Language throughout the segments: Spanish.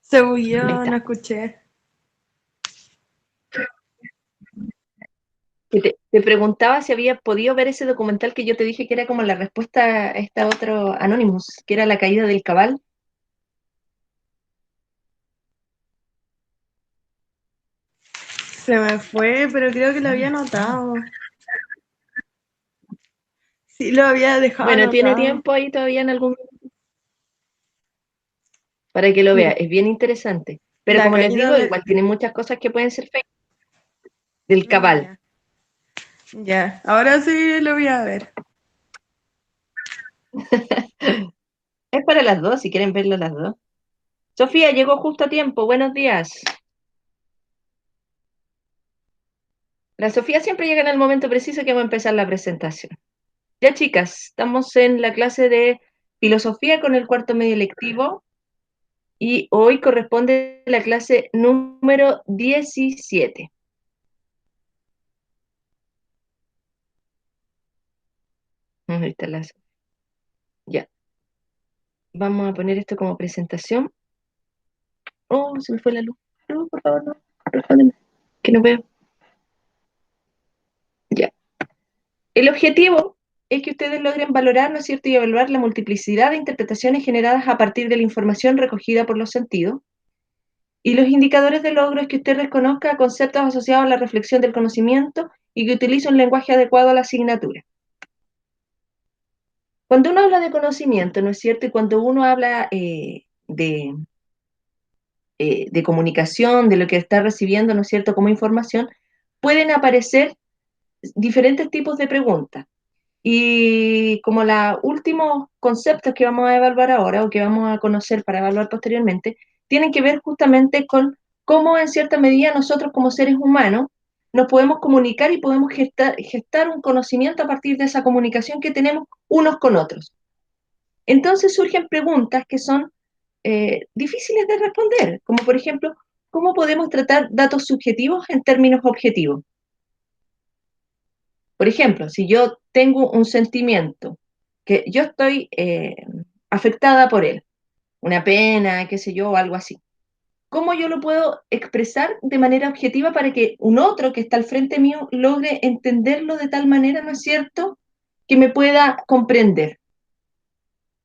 Se Ahí bugueó, no está. escuché. Que te preguntaba si había podido ver ese documental que yo te dije que era como la respuesta a esta otro Anonymous, que era la caída del cabal. Se me fue, pero creo que lo había anotado. Sí, lo había dejado Bueno, tiene anotado. tiempo ahí todavía en algún para que lo vea. Mira, Es bien interesante. Pero la como les caída digo, de... igual tiene muchas cosas que pueden ser fake. Del cabal. Ya, ya. Ahora sí lo voy a ver. Es para las dos, si quieren verlo las dos. Sofía, llegó justo a tiempo. Buenos días. La Sofía siempre llega en el momento preciso que va a empezar la presentación. Ya, chicas, estamos en la clase de filosofía con el cuarto medio lectivo y hoy corresponde la clase número 17. Ahí está ya, vamos a poner esto como presentación. Oh, se me fue la luz. No, por favor, no. Respóndeme, que no veo. Ya. El objetivo es que ustedes logren valorar, ¿no es cierto?, y evaluar la multiplicidad de interpretaciones generadas a partir de la información recogida por los sentidos. Y los indicadores de logro es que usted reconozca conceptos asociados a la reflexión del conocimiento y que utilice un lenguaje adecuado a la asignatura. Cuando uno habla de conocimiento, ¿no es cierto? Y cuando uno habla de comunicación, de lo que está recibiendo, ¿no es cierto?, como información, pueden aparecer diferentes tipos de preguntas. Y como los últimos conceptos que vamos a evaluar ahora o que vamos a conocer para evaluar posteriormente, tienen que ver justamente con cómo en cierta medida nosotros como seres humanos nos podemos comunicar y podemos gestar un conocimiento a partir de esa comunicación que tenemos unos con otros. Entonces surgen preguntas que son difíciles de responder, como por ejemplo, ¿cómo podemos tratar datos subjetivos en términos objetivos? Por ejemplo, si yo tengo un sentimiento que yo estoy afectada por él, una pena, qué sé yo, algo así, ¿cómo yo lo puedo expresar de manera objetiva para que un otro que está al frente mío logre entenderlo de tal manera, ¿no es cierto?, que me pueda comprender?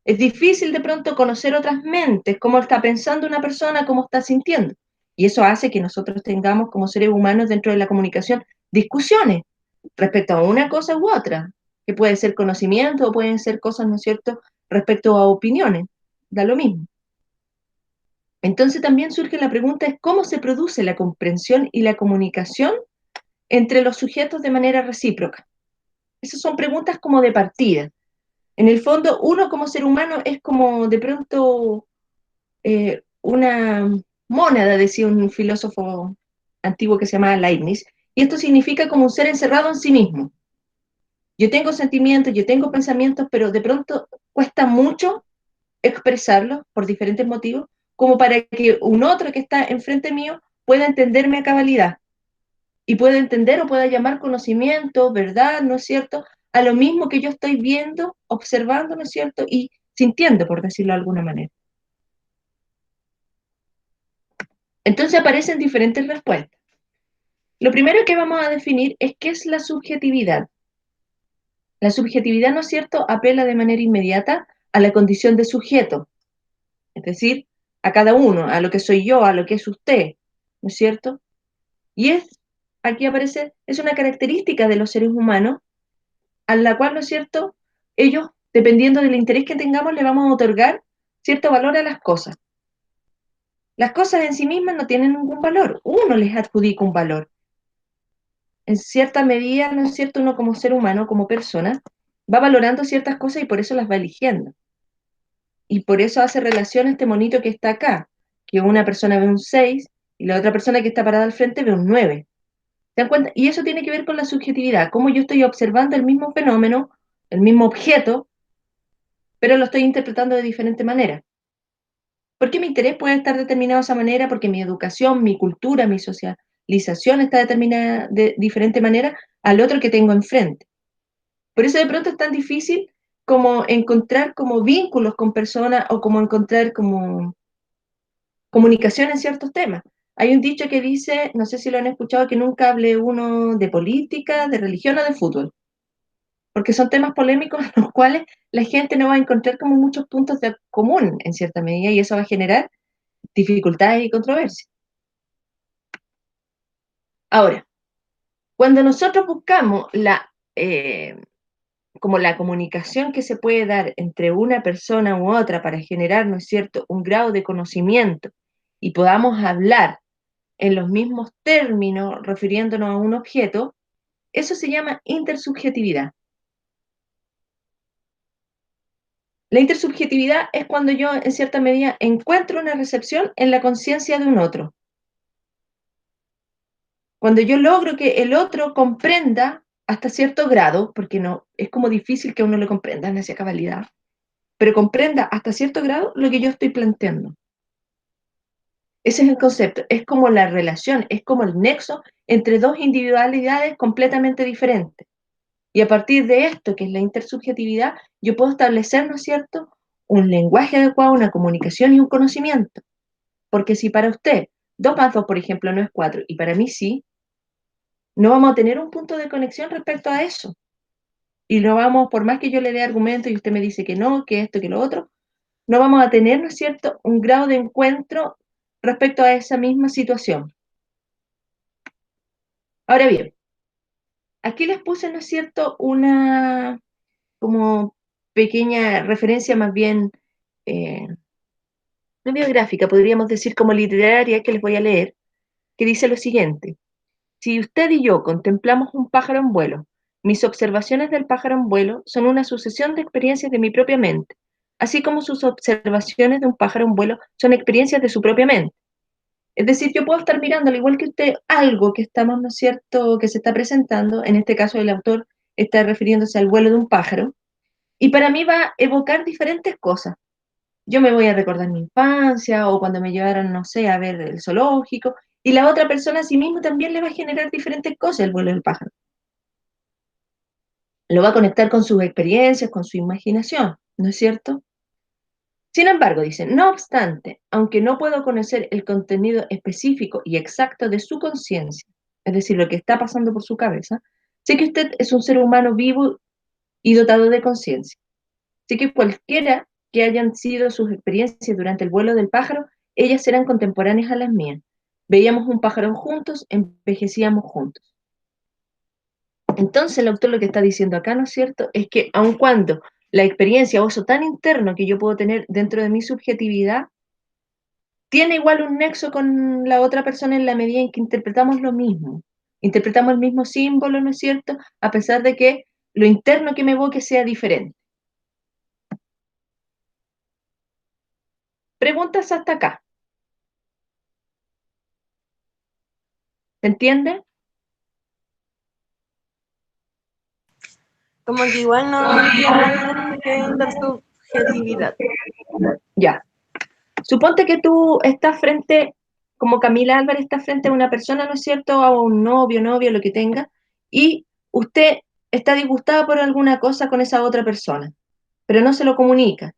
Es difícil de pronto conocer otras mentes, cómo está pensando una persona, cómo está sintiendo. Y eso hace que nosotros tengamos como seres humanos dentro de la comunicación discusiones respecto a una cosa u otra, que puede ser conocimiento o pueden ser cosas, ¿no es cierto?, respecto a opiniones. Da lo mismo. Entonces también surge la pregunta es cómo se produce la comprensión y la comunicación entre los sujetos de manera recíproca. Esas son preguntas como de partida. En el fondo, uno como ser humano es como de pronto una mónada, decía un filósofo antiguo que se llamaba Leibniz, y esto significa como un ser encerrado en sí mismo. Yo tengo sentimientos, yo tengo pensamientos, pero de pronto cuesta mucho expresarlos por diferentes motivos, como para que un otro que está enfrente mío pueda entenderme a cabalidad y pueda entender o pueda llamar conocimiento, verdad, ¿no es cierto?, a lo mismo que yo estoy viendo, observando, ¿no es cierto?, y sintiendo, por decirlo de alguna manera. Entonces aparecen diferentes respuestas. Lo primero que vamos a definir es qué es la subjetividad. La subjetividad, ¿no es cierto?, apela de manera inmediata a la condición de sujeto, es decir, a cada uno, a lo que soy yo, a lo que es usted, ¿no es cierto? Y aquí aparece, es una característica de los seres humanos, a la cual, ¿no es cierto?, ellos, dependiendo del interés que tengamos, le vamos a otorgar cierto valor a las cosas. Las cosas en sí mismas no tienen ningún valor, uno les adjudica un valor. En cierta medida, ¿no es cierto?, uno como ser humano, como persona, va valorando ciertas cosas y por eso las va eligiendo. Y por eso hace relación este monito que está acá, que una persona ve un 6 y la otra persona que está parada al frente ve un 9. ¿Se dan cuenta? Y eso tiene que ver con la subjetividad, cómo yo estoy observando el mismo fenómeno, el mismo objeto, pero lo estoy interpretando de diferente manera. ¿Por qué mi interés puede estar determinado de esa manera? Porque mi educación, mi cultura, mi socialización está determinada de diferente manera al otro que tengo enfrente. Por eso de pronto es tan difícil como encontrar como vínculos con personas o como encontrar como comunicación en ciertos temas. Hay un dicho que dice, no sé si lo han escuchado, que nunca hable uno de política, de religión o de fútbol, porque son temas polémicos en los cuales la gente no va a encontrar como muchos puntos de común en cierta medida y eso va a generar dificultades y controversias. Ahora, cuando nosotros buscamos como la comunicación que se puede dar entre una persona u otra para generar, ¿no es cierto?, un grado de conocimiento y podamos hablar en los mismos términos refiriéndonos a un objeto, eso se llama intersubjetividad. La intersubjetividad es cuando yo, en cierta medida, encuentro una recepción en la conciencia de un otro. Cuando yo logro que el otro comprenda hasta cierto grado, porque no, es como difícil que uno lo comprenda en esa cabalidad, pero comprenda hasta cierto grado lo que yo estoy planteando. Ese es el concepto, es como la relación, es como el nexo entre dos individualidades completamente diferentes. Y a partir de esto, que es la intersubjetividad, yo puedo establecer, ¿no es cierto?, un lenguaje adecuado, una comunicación y un conocimiento. Porque si para usted 2 más 2, por ejemplo, no es 4, y para mí sí, no vamos a tener un punto de conexión respecto a eso. Y no vamos, por más que yo le dé argumentos y usted me dice que no, que esto, que lo otro, no vamos a tener, ¿no es cierto?, un grado de encuentro respecto a esa misma situación. Ahora bien, aquí les puse, ¿no es cierto?, una como pequeña referencia más bien, eh, no biográfica, podríamos decir como literaria, que les voy a leer, que dice lo siguiente. Si usted y yo contemplamos un pájaro en vuelo, mis observaciones del pájaro en vuelo son una sucesión de experiencias de mi propia mente, así como sus observaciones de un pájaro en vuelo son experiencias de su propia mente. Es decir, yo puedo estar mirando, al igual que usted, algo que estamos, ¿no es cierto?, que se está presentando, en este caso el autor está refiriéndose al vuelo de un pájaro, y para mí va a evocar diferentes cosas. Yo me voy a recordar mi infancia o cuando me llevaron, no sé, a ver el zoológico, y la otra persona a sí mismo también le va a generar diferentes cosas el vuelo del pájaro. Lo va a conectar con sus experiencias, con su imaginación, ¿no es cierto? Sin embargo, dice, no obstante, aunque no puedo conocer el contenido específico y exacto de su conciencia, es decir, lo que está pasando por su cabeza, sé que usted es un ser humano vivo y dotado de conciencia. Sé que cualquiera que hayan sido sus experiencias durante el vuelo del pájaro, ellas serán contemporáneas a las mías. Veíamos un pájaro juntos, envejecíamos juntos. Entonces el autor lo que está diciendo acá, ¿no es cierto?, es que aun cuando la experiencia o eso tan interno que yo puedo tener dentro de mi subjetividad, tiene igual un nexo con la otra persona en la medida en que interpretamos lo mismo. Interpretamos el mismo símbolo, ¿no es cierto?, a pesar de que lo interno que me evoque sea diferente. Preguntas hasta acá. ¿Se entiende? Como que igual no entiendo bien qué intersubjetividad. Ya. Suponte que tú estás frente, como Camila Álvarez está frente a una persona, ¿no es cierto?, a un novio, novia, lo que tenga, y usted está disgustada por alguna cosa con esa otra persona, pero no se lo comunica.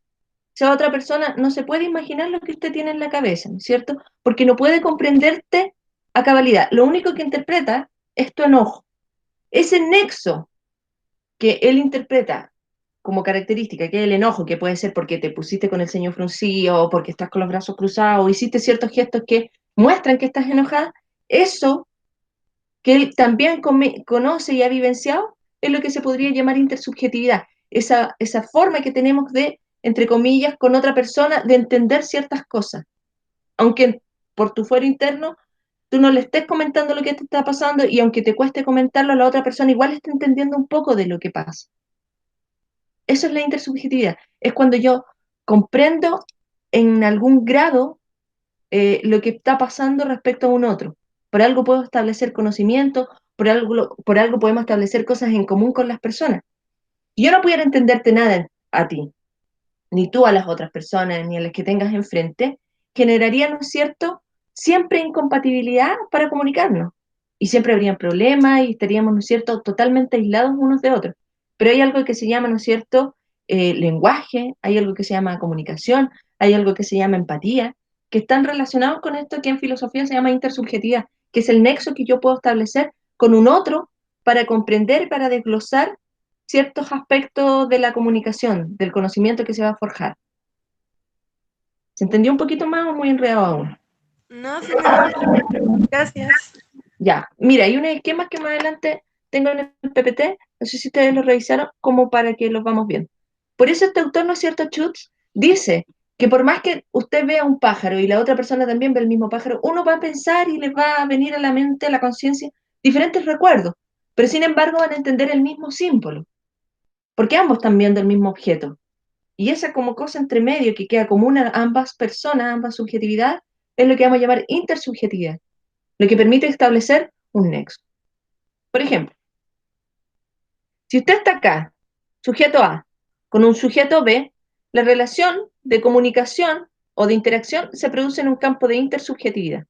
Esa otra persona no se puede imaginar lo que usted tiene en la cabeza, ¿no es cierto? Porque no puede comprenderte a cabalidad. Lo único que interpreta es tu enojo. Ese nexo que él interpreta como característica, que es el enojo, que puede ser porque te pusiste con el ceño fruncido, o porque estás con los brazos cruzados, o hiciste ciertos gestos que muestran que estás enojada, eso que él también conoce y ha vivenciado, es lo que se podría llamar intersubjetividad, esa forma que tenemos de, entre comillas, con otra persona, de entender ciertas cosas, aunque por tu fuero interno tú no le estés comentando lo que te está pasando y aunque te cueste comentarlo, la otra persona igual está entendiendo un poco de lo que pasa. Eso es la intersubjetividad. Es cuando yo comprendo en algún grado lo que está pasando respecto a un otro. Por algo puedo establecer conocimiento, por algo podemos establecer cosas en común con las personas. Si yo no pudiera entenderte nada a ti, ni tú a las otras personas, ni a las que tengas enfrente, generaría, ¿no es cierto?, siempre incompatibilidad para comunicarnos. Y siempre habrían problemas y estaríamos, ¿no es cierto?, totalmente aislados unos de otros. Pero hay algo que se llama, ¿no es cierto?, lenguaje, hay algo que se llama comunicación, hay algo que se llama empatía, que están relacionados con esto que en filosofía se llama intersubjetividad, que es el nexo que yo puedo establecer con un otro para comprender, para desglosar ciertos aspectos de la comunicación, del conocimiento que se va a forjar. ¿Se entendió un poquito más o muy enredado aún? No, sí me quedó claro. Gracias. Ya, mira, hay unos esquemas que más adelante tengo en el PPT, no sé si ustedes los revisaron, como para que los vamos viendo. Por eso este autor, ¿no es cierto, Schutz? Dice que por más que usted vea un pájaro y la otra persona también ve el mismo pájaro, uno va a pensar y le va a venir a la mente, a la conciencia, diferentes recuerdos, pero sin embargo van a entender el mismo símbolo, porque ambos están viendo el mismo objeto. Y esa como cosa entre medio que queda común a ambas personas, ambas subjetividades, es lo que vamos a llamar intersubjetividad, lo que permite establecer un nexo. Por ejemplo, si usted está acá, sujeto A, con un sujeto B, la relación de comunicación o de interacción se produce en un campo de intersubjetividad.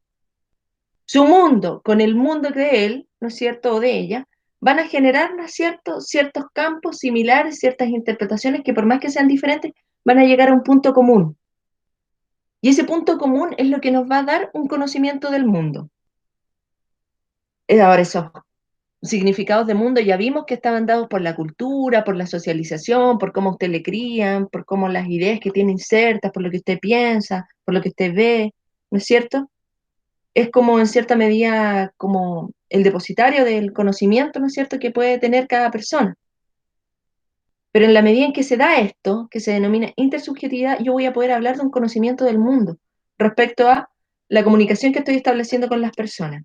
Su mundo con el mundo de él, ¿no es cierto?, o de ella, van a generar, ¿no es cierto?, ciertos campos similares, ciertas interpretaciones que por más que sean diferentes, van a llegar a un punto común. Y ese punto común es lo que nos va a dar un conocimiento del mundo. Ahora, esos significados de mundo ya vimos que estaban dados por la cultura, por la socialización, por cómo usted le crían, por cómo las ideas que tiene insertas, por lo que usted piensa, por lo que usted ve, ¿no es cierto? Es como en cierta medida como el depositario del conocimiento, ¿no es cierto?, que puede tener cada persona. Pero en la medida en que se da esto, que se denomina intersubjetividad, yo voy a poder hablar de un conocimiento del mundo respecto a la comunicación que estoy estableciendo con las personas.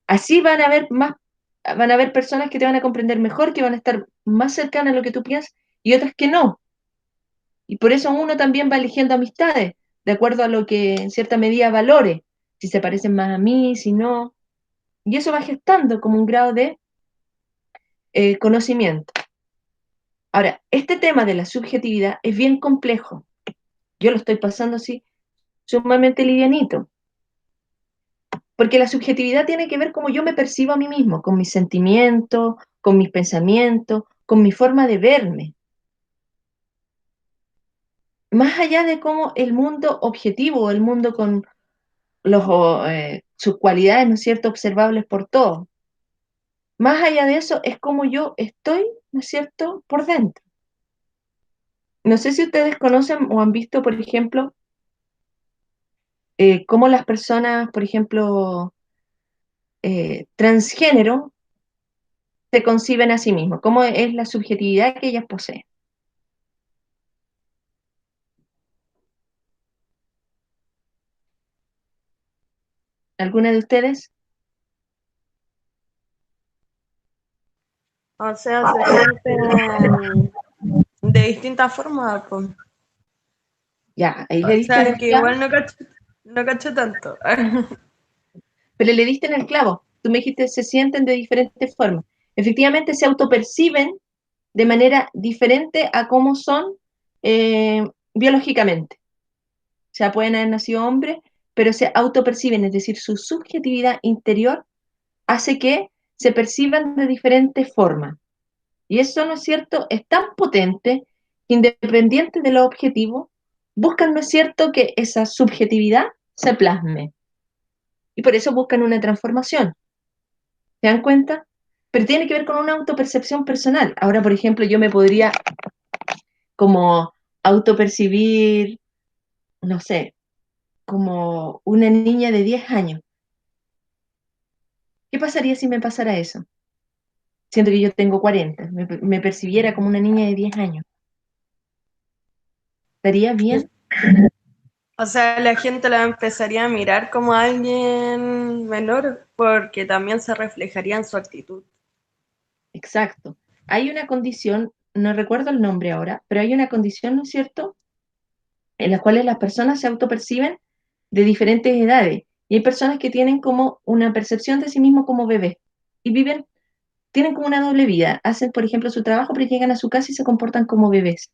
Así van a haber personas que te van a comprender mejor, que van a estar más cercanas a lo que tú piensas y otras que no. Y por eso uno también va eligiendo amistades, de acuerdo a lo que en cierta medida valore, si se parecen más a mí, si no. Y eso va gestando como un grado de conocimiento. Ahora, este tema de la subjetividad es bien complejo. Yo lo estoy pasando así sumamente livianito, porque la subjetividad tiene que ver cómo yo me percibo a mí mismo, con mis sentimientos, con mis pensamientos, con mi forma de verme. Más allá de cómo el mundo objetivo, el mundo con sus cualidades, ¿no es cierto?, observables por todos. Más allá de eso es cómo yo estoy, ¿no es cierto?, por dentro. No sé si ustedes conocen o han visto, por ejemplo, cómo las personas, por ejemplo, transgénero, se conciben a sí mismos, cómo es la subjetividad que ellas poseen. ¿Alguna de ustedes? O sea, se sienten de distintas formas, pues. Ya, ahí le O diste en sea, el que clavo, igual no cacho tanto. pero le diste en el clavo. Tú me dijiste, se sienten de diferentes formas. Efectivamente, se autoperciben de manera diferente a cómo son biológicamente. O sea, pueden haber nacido hombres, pero se autoperciben, es decir, su subjetividad interior hace que se perciban de diferentes formas. Y eso, ¿no es cierto?, es tan potente que independiente de lo objetivo, buscan, ¿no es cierto?, que esa subjetividad se plasme. Y por eso buscan una transformación. ¿Se dan cuenta? Pero tiene que ver con una autopercepción personal. Ahora, por ejemplo, yo me podría como autopercibir, no sé, como una niña de 10 años. ¿Qué pasaría si me pasara eso? Siento que yo tengo 40, me percibiera como una niña de 10 años. ¿Estaría bien? O sea, la gente la empezaría a mirar como alguien menor porque también se reflejaría en su actitud. Exacto. Hay una condición, no recuerdo el nombre ahora, pero hay una condición, ¿no es cierto?, en las cuales las personas se autoperciben de diferentes edades. Y hay personas que tienen como una percepción de sí mismos como bebés y tienen como una doble vida. Hacen, por ejemplo, su trabajo, pero llegan a su casa y se comportan como bebés.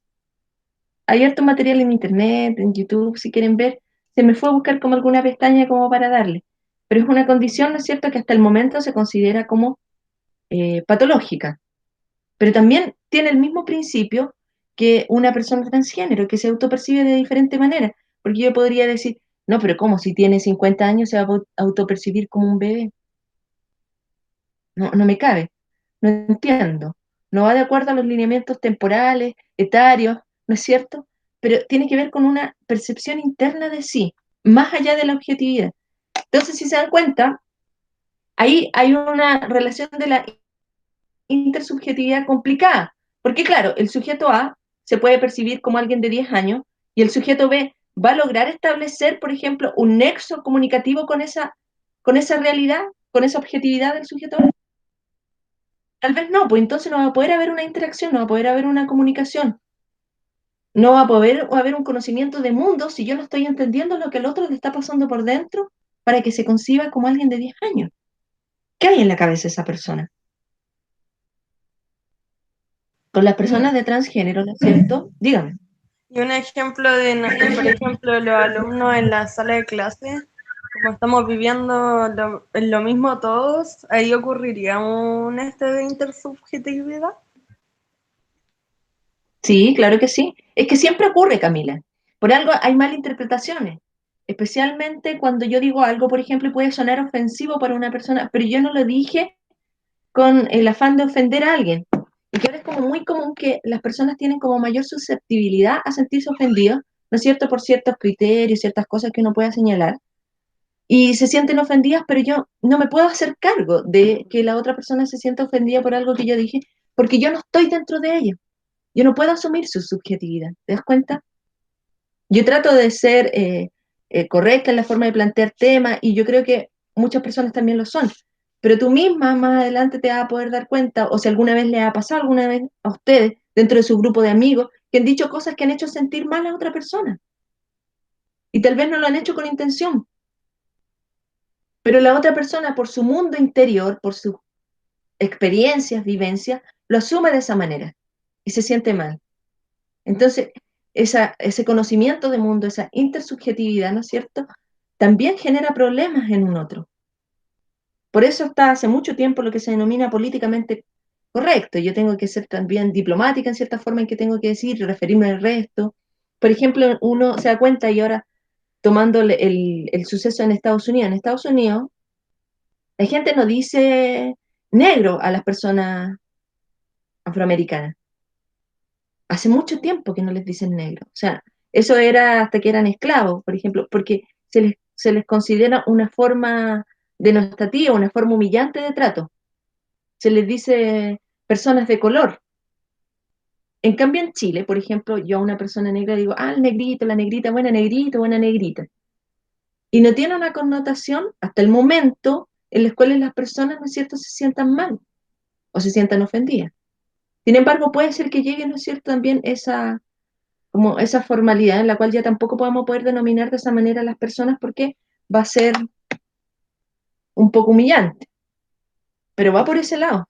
Hay harto material en internet, en YouTube, si quieren ver. Se me fue a buscar como alguna pestaña como para darle. Pero es una condición, ¿no es cierto?, que hasta el momento se considera como patológica. Pero también tiene el mismo principio que una persona transgénero, que se autopercibe de diferente manera. Porque yo podría decir, No, pero ¿cómo? Si tiene 50 años se va a autopercibir como un bebé. No, no me cabe. No entiendo. No va de acuerdo a los lineamientos temporales, etarios, ¿no es cierto? Pero tiene que ver con una percepción interna de sí, más allá de la objetividad. Entonces, si se dan cuenta, ahí hay una relación de la intersubjetividad complicada. Porque claro, el sujeto A se puede percibir como alguien de 10 años y el sujeto B va a lograr establecer, por ejemplo, un nexo comunicativo con esa realidad, con esa objetividad del sujeto A. Tal vez no, pues entonces no va a poder haber una interacción, no va a poder haber una comunicación, no va a poder haber un conocimiento de mundo si yo no estoy entendiendo lo que al otro le está pasando por dentro para que se conciba como alguien de 10 años. ¿Qué hay en la cabeza de esa persona? Con las Y, personas de transgénero, ¿no es cierto? Dígame. y un ejemplo de, por ejemplo, los alumnos en la sala de clase, como estamos viviendo lo mismo todos, ahí ocurriría un de intersubjetividad. Sí, claro que sí. Es que siempre ocurre, Camila. Por algo hay malinterpretaciones, especialmente cuando yo digo algo, por ejemplo, y puede sonar ofensivo para una persona, pero yo no lo dije con el afán de ofender a alguien. Y que ahora es como muy común que las personas tienen como mayor susceptibilidad a sentirse ofendidos, ¿no es cierto?, por ciertos criterios, ciertas cosas que uno pueda señalar, y se sienten ofendidas, pero yo no me puedo hacer cargo de que la otra persona se sienta ofendida por algo que yo dije, porque yo no estoy dentro de ello. Yo no puedo asumir su subjetividad. ¿Te das cuenta? Yo trato de ser correcta en la forma de plantear temas y yo creo que muchas personas también lo son. Pero tú misma más adelante te vas a poder dar cuenta, o si alguna vez le ha pasado alguna vez a ustedes, dentro de su grupo de amigos, que han dicho cosas que han hecho sentir mal a otra persona. Y tal vez no lo han hecho con intención, pero la otra persona, por su mundo interior, por sus experiencias, vivencias, lo asume de esa manera y se siente mal. Entonces, ese conocimiento de mundo, esa intersubjetividad, ¿no es cierto? También genera problemas en un otro. Por eso está hace mucho tiempo lo que se denomina políticamente correcto. Yo tengo que ser también diplomática en cierta forma en que tengo que decir, referirme al resto. Por ejemplo, uno se da cuenta y ahora tomando el suceso en Estados Unidos, la gente no dice negro a las personas afroamericanas. Hace mucho tiempo que no les dicen negro. O sea, eso era hasta que eran esclavos, por ejemplo, porque se les considera una forma denostativa, una forma humillante de trato. Se les dice personas de color. En cambio, en Chile, por ejemplo, yo a una persona negra digo, ah, el negrito, la negrita, buena negrito, buena negrita. Y no tiene una connotación hasta el momento en las cuales las personas, ¿no es cierto?, se sientan mal o se sientan ofendidas. Sin embargo, puede ser que llegue, ¿no es cierto?, también como esa formalidad en la cual ya tampoco podamos poder denominar de esa manera a las personas porque va a ser un poco humillante, pero va por ese lado.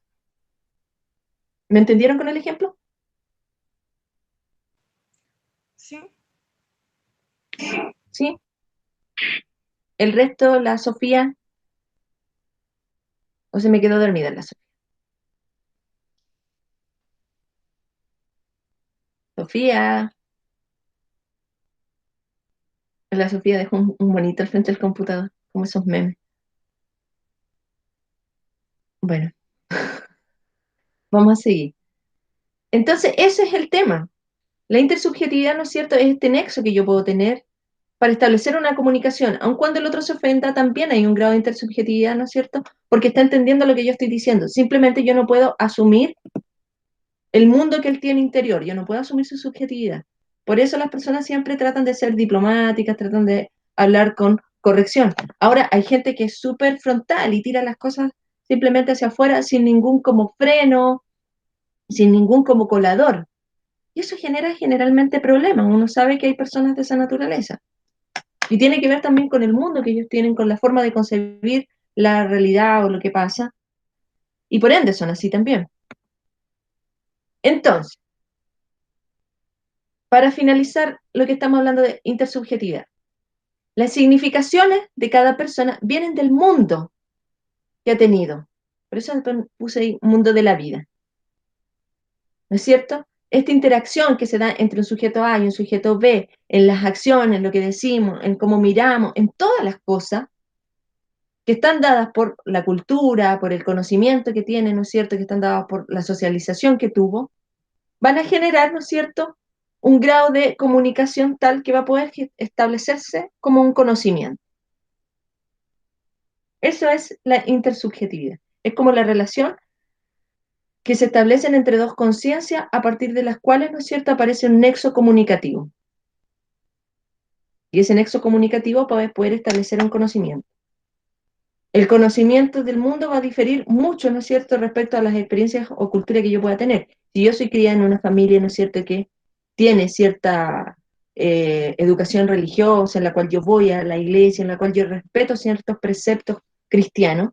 ¿Me entendieron con el ejemplo? Sí. ¿Sí? El resto, la Sofía, o se me quedó dormida la Sofía. Sofía, la Sofía dejó un bonito al frente del computador, como esos memes. Bueno, vamos a seguir. Entonces, ese es el tema. La intersubjetividad, ¿no es cierto?, es este nexo que yo puedo tener para establecer una comunicación, aun cuando el otro se ofenda, también hay un grado de intersubjetividad, ¿no es cierto? Porque está entendiendo lo que yo estoy diciendo. Simplemente yo no puedo asumir el mundo que él tiene interior, yo no puedo asumir su subjetividad. Por eso las personas siempre tratan de ser diplomáticas, tratan de hablar con corrección. Ahora, hay gente que es súper frontal y tira las cosas simplemente hacia afuera sin ningún como freno, sin ningún como colador. Y eso genera generalmente problemas. Uno sabe que hay personas de esa naturaleza. Y tiene que ver también con el mundo que ellos tienen, con la forma de concebir la realidad o lo que pasa. Y por ende son así también. Entonces, para finalizar lo que estamos hablando de intersubjetividad, las significaciones de cada persona vienen del mundo que ha tenido. Por eso puse ahí mundo de la vida. ¿No es cierto? esta interacción que se da entre un sujeto A y un sujeto B, en las acciones, en lo que decimos, en cómo miramos, en todas las cosas, que están dadas por la cultura, por el conocimiento que tiene, ¿no es cierto?, que están dadas por la socialización que tuvo, van a generar, ¿no es cierto?, un grado de comunicación tal que va a poder establecerse como un conocimiento. Eso es la intersubjetividad. Es como la relación que se establecen entre dos conciencias a partir de las cuales, ¿no es cierto?, aparece un nexo comunicativo. Y ese nexo comunicativo para poder establecer un conocimiento. El conocimiento del mundo va a diferir mucho, ¿no es cierto?, respecto a las experiencias o cultura que yo pueda tener. Si yo soy criada en una familia, ¿no es cierto?, que tiene cierta educación religiosa, en la cual yo voy a la iglesia, en la cual yo respeto ciertos preceptos cristianos,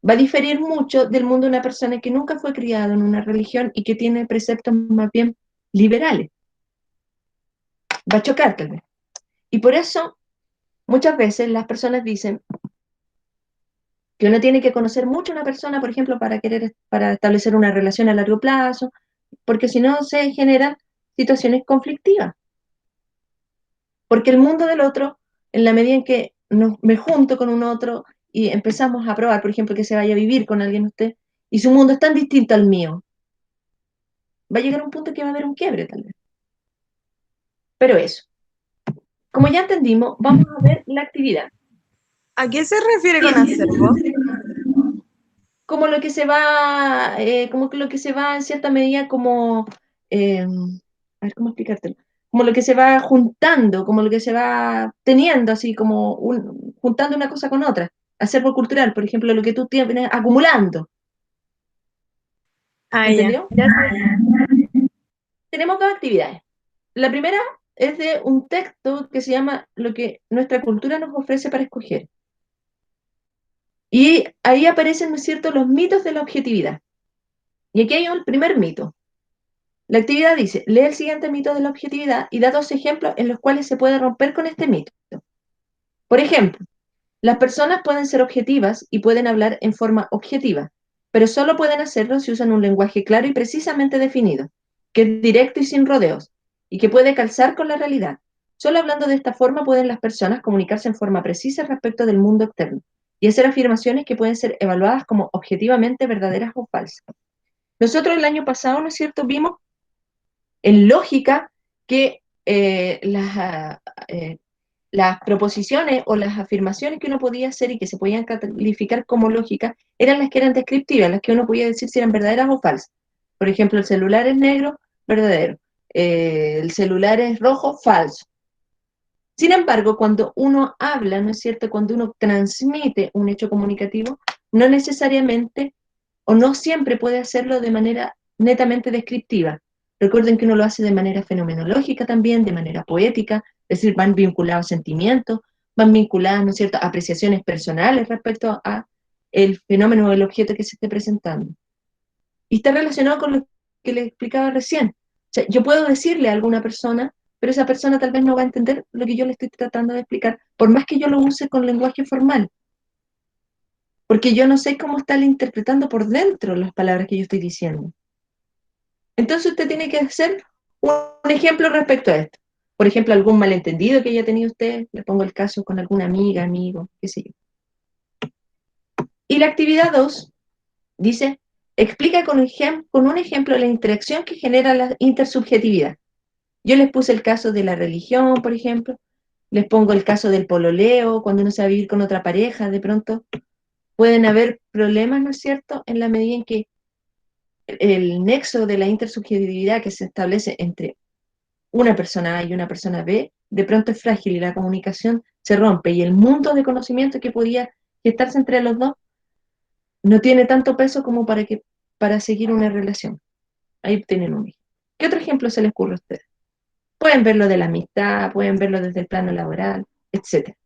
va a diferir mucho del mundo de una persona que nunca fue criada en una religión y que tiene preceptos más bien liberales. Va a chocar tal vez. Y por eso muchas veces las personas dicen que uno tiene que conocer mucho a una persona, por ejemplo, para establecer una relación a largo plazo, porque si no se generan situaciones conflictivas. Porque el mundo del otro, en la medida en que me junto con un otro y empezamos a probar, por ejemplo, que se vaya a vivir con alguien usted, y su mundo es tan distinto al mío, va a llegar un punto que va a haber un quiebre tal vez. Pero eso, como ya entendimos, vamos a ver la actividad. ¿A qué se refiere con acervo? Como lo que se va, como que lo que se va en cierta medida como, a ver cómo explicártelo, como lo que se va juntando, como lo que se va teniendo, así como juntando una cosa con otra. Acervo cultural, por ejemplo, lo que tú tienes acumulando. Ah, ya. ¿Entendió? Ya sé. Tenemos dos actividades. La primera es de un texto que se llama Lo que nuestra cultura nos ofrece para escoger. Y ahí aparecen, ¿no es cierto?, los mitos de la objetividad. Y aquí hay un primer mito. La actividad dice, lee el siguiente mito de la objetividad y da dos ejemplos en los cuales se puede romper con este mito. Por ejemplo, las personas pueden ser objetivas y pueden hablar en forma objetiva, pero solo pueden hacerlo si usan un lenguaje claro y precisamente definido, que es directo y sin rodeos, y que puede calzar con la realidad. Solo hablando de esta forma pueden las personas comunicarse en forma precisa respecto del mundo externo y hacer afirmaciones que pueden ser evaluadas como objetivamente verdaderas o falsas. Nosotros el año pasado, ¿no es cierto?, vimos en lógica que las proposiciones o las afirmaciones que uno podía hacer y que se podían calificar como lógicas eran las que eran descriptivas, las que uno podía decir si eran verdaderas o falsas. Por ejemplo, el celular es negro, verdadero. El celular es rojo, falso. Sin embargo, cuando uno habla, ¿no es cierto? Cuando uno transmite un hecho comunicativo, no necesariamente o no siempre puede hacerlo de manera netamente descriptiva. Recuerden que uno lo hace de manera fenomenológica también, de manera poética, es decir, van vinculados a sentimientos, van vinculadas, ¿no es cierto?, a apreciaciones personales respecto a el fenómeno o el objeto que se esté presentando. Y está relacionado con lo que le explicaba recién. O sea, yo puedo decirle a alguna persona, pero esa persona tal vez no va a entender lo que yo le estoy tratando de explicar, por más que yo lo use con lenguaje formal, porque yo no sé cómo está interpretando por dentro las palabras que yo estoy diciendo. Entonces usted tiene que hacer un ejemplo respecto a esto. Por ejemplo, algún malentendido que haya tenido usted, le pongo el caso con alguna amiga, amigo, qué sé yo. Y la actividad 2 dice, explica con un ejemplo la interacción que genera la intersubjetividad. Yo les puse el caso de la religión, por ejemplo, les pongo el caso del pololeo, cuando uno se va a vivir con otra pareja, de pronto pueden haber problemas, ¿no es cierto?, en la medida en que el nexo de la intersubjetividad que se establece entre una persona A y una persona B, de pronto es frágil y la comunicación se rompe y el mundo de conocimiento que podía gestarse entre los dos no tiene tanto peso como para seguir una relación. Ahí tienen un ejemplo. ¿Qué otro ejemplo se les ocurre a ustedes? Pueden verlo de la amistad, pueden verlo desde el plano laboral, etc.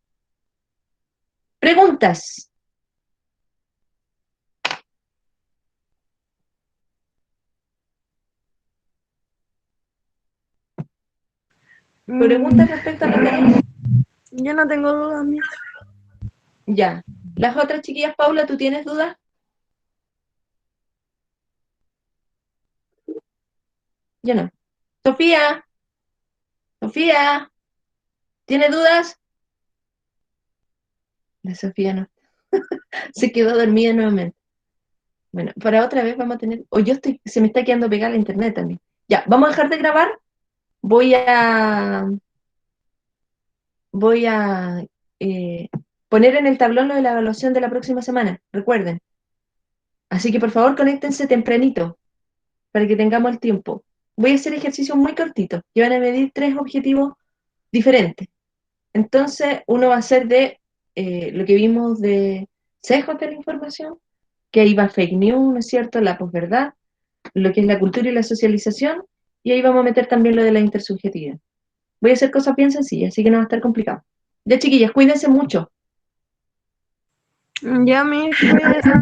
Preguntas. Mm, Preguntas respecto a la tarea. yo no tengo dudas, Miss. Ya. Las otras chiquillas, Paula, ¿tú tienes dudas? Yo no. Sofía, Sofía, ¿tiene dudas? La Sofía no, se quedó dormida nuevamente. Bueno, para otra vez vamos a tener, o yo estoy, se me está quedando pegada la internet también. Ya, vamos a dejar de grabar. Voy a, voy a poner en el tablón lo de la evaluación de la próxima semana, recuerden. Así que por favor conéctense tempranito para que tengamos el tiempo. Voy a hacer ejercicios muy cortitos que van a medir tres objetivos diferentes. Entonces, uno va a ser de lo que vimos de sesgos de la información, que ahí va fake news, ¿no es cierto? La posverdad, lo que es la cultura y la socialización, y ahí vamos a meter también lo de la intersubjetividad. Voy a hacer cosas bien sencillas, así que no va a estar complicado. Ya, chiquillas, cuídense mucho. Ya, mis, cuídese.